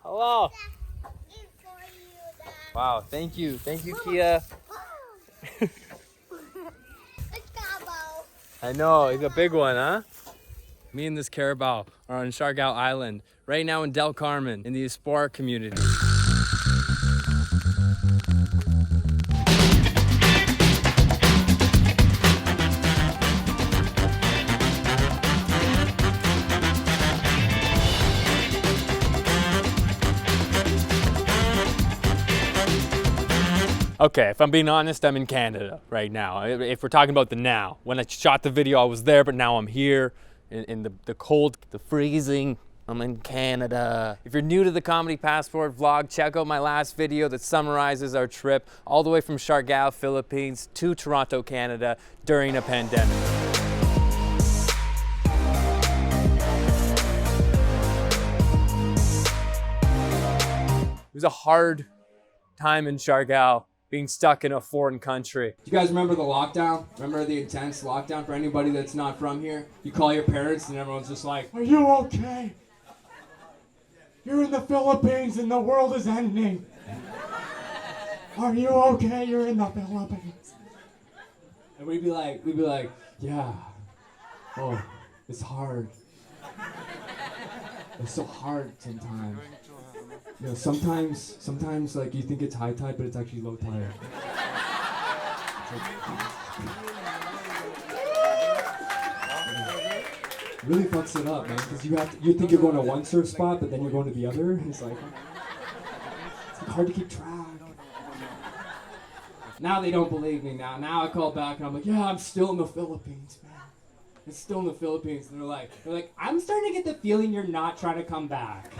Hello. Wow, thank you, Kia. I know, he's a big one, huh? Me and this carabao are on Siargao Island, right now in Del Carmen, in the Espoir community. Okay, if I'm being honest, I'm in Canada right now. If we're talking about the now. When I shot the video, I was there, but now I'm here in the cold, the freezing. I'm in Canada. If you're new to the Comedy Passport vlog, check out my last video that summarizes our trip all the way from Siargao, Philippines to Toronto, Canada during a pandemic. It was a hard time in Siargao, being stuck in a foreign country. Do you guys remember the lockdown? Remember the intense lockdown? For anybody that's not from here, you call your parents and everyone's just like, "Are you okay? You're in the Philippines and the world is ending. Are you okay? You're in the Philippines." And we'd be like, "Yeah. Oh, it's hard. It's so hard sometimes. You know, sometimes like you think it's high tide, but it's actually low tide." It really fucks it up, man, because you think you're going to one surf spot, but then you're going to the other, and it's like hard to keep track. Now they don't believe me. Now I call back and I'm like, "Yeah, I'm still in the Philippines, man. It's still in the Philippines." And they're like, "I'm starting to get the feeling you're not trying to come back.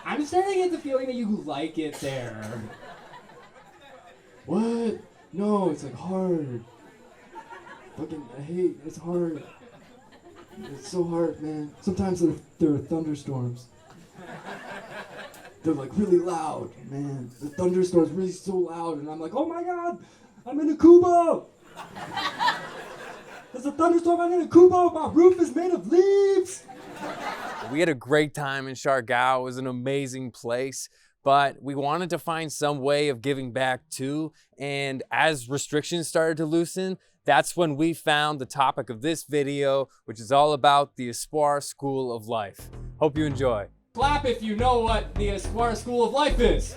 I'm starting to get the feeling that you like it there." "What? No, it's like hard. Fucking, I hate, it's hard. It's so hard, man. Sometimes there are thunderstorms. They're like really loud, man. The thunderstorm's really so loud, and I'm like, oh my god, I'm in a Kubo. There's a thunderstorm, I'm in a Kubo, my roof is made of leaves." We had a great time in Siargao. It was an amazing place, but we wanted to find some way of giving back too. And as restrictions started to loosen, that's when we found the topic of this video, which is all about the Espoir School of Life. Hope you enjoy. Clap if you know what the Espoir School of Life is.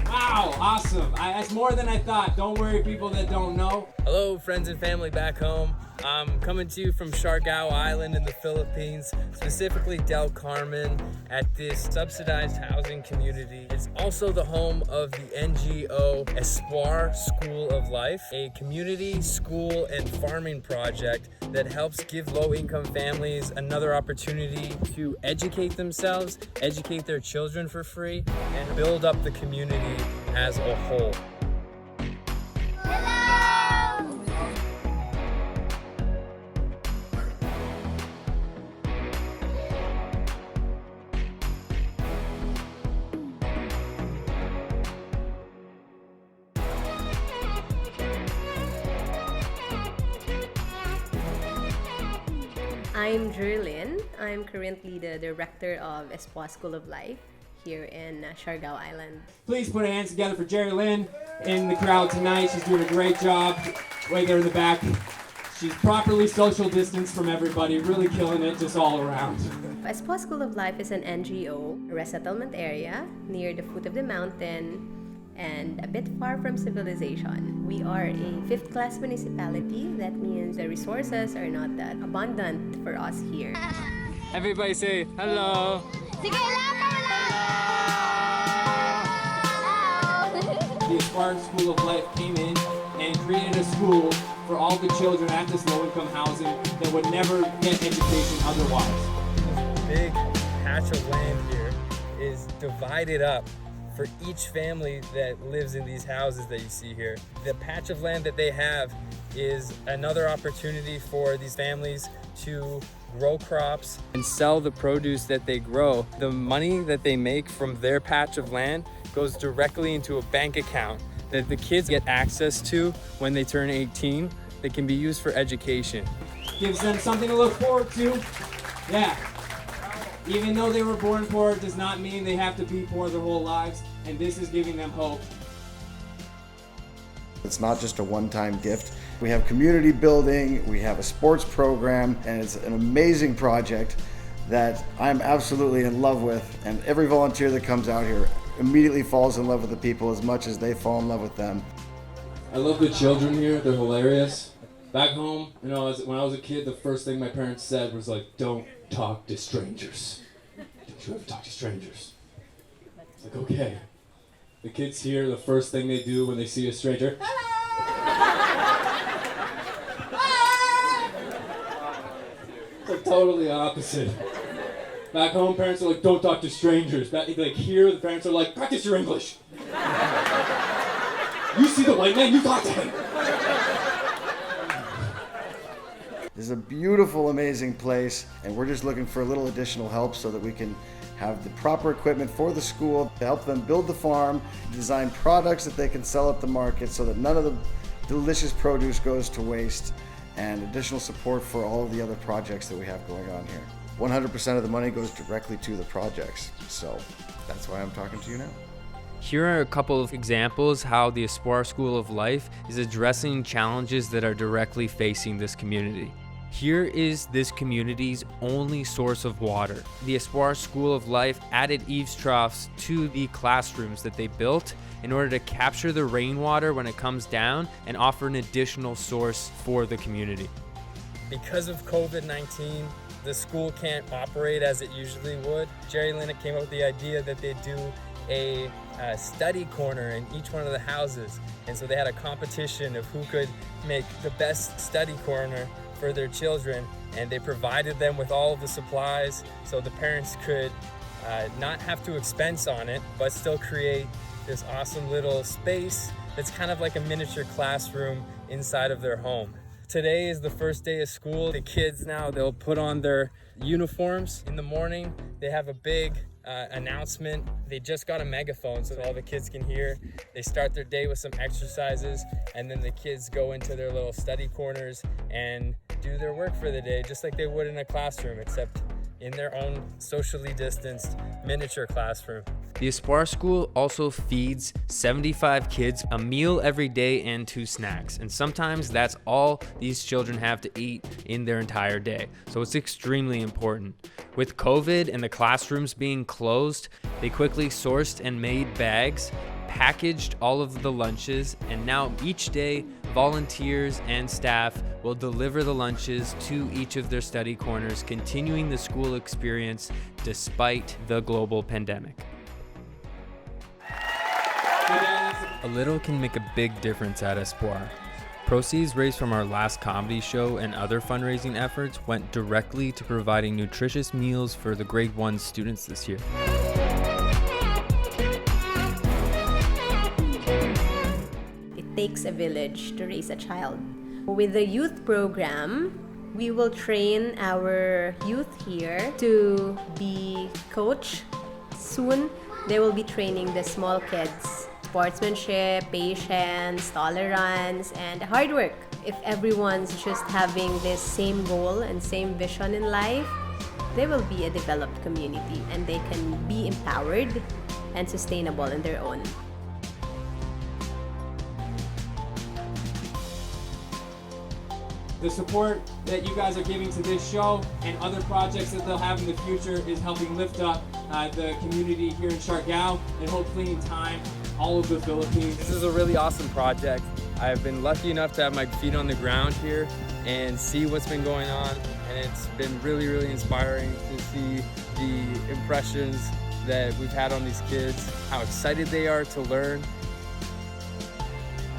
Wow, awesome. That's more than I thought. Don't worry, people that don't know. Hello, friends and family back home. I'm coming to you from Siargao Island in the Philippines, specifically Del Carmen, at this subsidized housing community. It's also the home of the NGO Espoir School of Life, a community, school, and farming project that helps give low-income families another opportunity to educate themselves, educate their children for free, and build up the community as a whole. I'm Jerlyn. I'm currently the director of Espoir School of Life here in Siargao Island. Please put hands together for Jerry Lynn in the crowd tonight. She's doing a great job right there in the back. She's properly social distanced from everybody, really killing it just all around. Espoir School of Life is an NGO, a resettlement area near the foot of the mountain and a bit far from civilization. We are a fifth-class municipality. That means the resources are not that abundant for us here. Everybody say hello. The Espoir School of Life came in and created a school for all the children at this low-income housing that would never get education otherwise. This big patch of land here is divided up for each family that lives in these houses that you see here. The patch of land that they have is another opportunity for these families to grow crops and sell the produce that they grow. The money that they make from their patch of land goes directly into a bank account that the kids get access to when they turn 18 that can be used for education. Gives them something to look forward to. Yeah. Even though they were born poor, it does not mean they have to be poor their whole lives, and this is giving them hope. It's not just a one-time gift. We have community building, we have a sports program, and it's an amazing project that I'm absolutely in love with, and every volunteer that comes out here immediately falls in love with the people as much as they fall in love with them. I love the children here, they're hilarious. Back home, when I was a kid, the first thing my parents said was like, don't talk to strangers. Don't you ever talk to strangers. It's like, okay. The kids here, the first thing they do when they see a stranger, it's like totally opposite. Back home, parents are like, don't talk to strangers. Like here, the parents are like, practice your English. You see the white man, you talk to him. This is a beautiful, amazing place, and we're just looking for a little additional help so that we can have the proper equipment for the school to help them build the farm, design products that they can sell at the market so that none of the delicious produce goes to waste, and additional support for all of the other projects that we have going on here. 100% of the money goes directly to the projects, so that's why I'm talking to you now. Here are a couple of examples how the Espoir School of Life is addressing challenges that are directly facing this community. Here is this community's only source of water. The Espoir School of Life added eaves troughs to the classrooms that they built in order to capture the rainwater when it comes down and offer an additional source for the community. Because of COVID-19, the school can't operate as it usually would. Jerry Linnet came up with the idea that they do a study corner in each one of the houses. And so they had a competition of who could make the best study corner for their children, and they provided them with all of the supplies so the parents could not have to expense on it, but still create this awesome little space that's kind of like a miniature classroom inside of their home. Today is the first day of school. The kids now, they'll put on their uniforms in the morning. They have a big announcement. They just got a megaphone so that all the kids can hear. They start their day with some exercises, and then the kids go into their little study corners and do their work for the day just like they would in a classroom, except in their own socially distanced miniature classroom. The Espoir School also feeds 75 kids a meal every day and 2 snacks, and sometimes that's all these children have to eat in their entire day, so it's extremely important. With COVID and the classrooms being closed, they quickly sourced and made bags, packaged all of the lunches, and now each day volunteers and staff will deliver the lunches to each of their study corners, continuing the school experience despite the global pandemic. A little can make a big difference at Espoir. Proceeds raised from our last comedy show and other fundraising efforts went directly to providing nutritious meals for the grade 1 students this year. It takes a village to raise a child. With the youth program, we will train our youth here to be coach. Soon, they will be training the small kids. Sportsmanship, patience, tolerance, and hard work. If everyone's just having this same goal and same vision in life, they will be a developed community and they can be empowered and sustainable in their own. The support that you guys are giving to this show and other projects that they'll have in the future is helping lift up the community here in Siargao and hopefully in time all of the Philippines. This is a really awesome project. I've been lucky enough to have my feet on the ground here and see what's been going on, and it's been really, really inspiring to see the impressions that we've had on these kids, how excited they are to learn.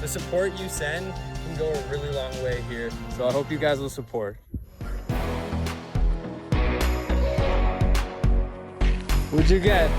The support you send can go a really long way here, so I hope you guys will support. What'd you get?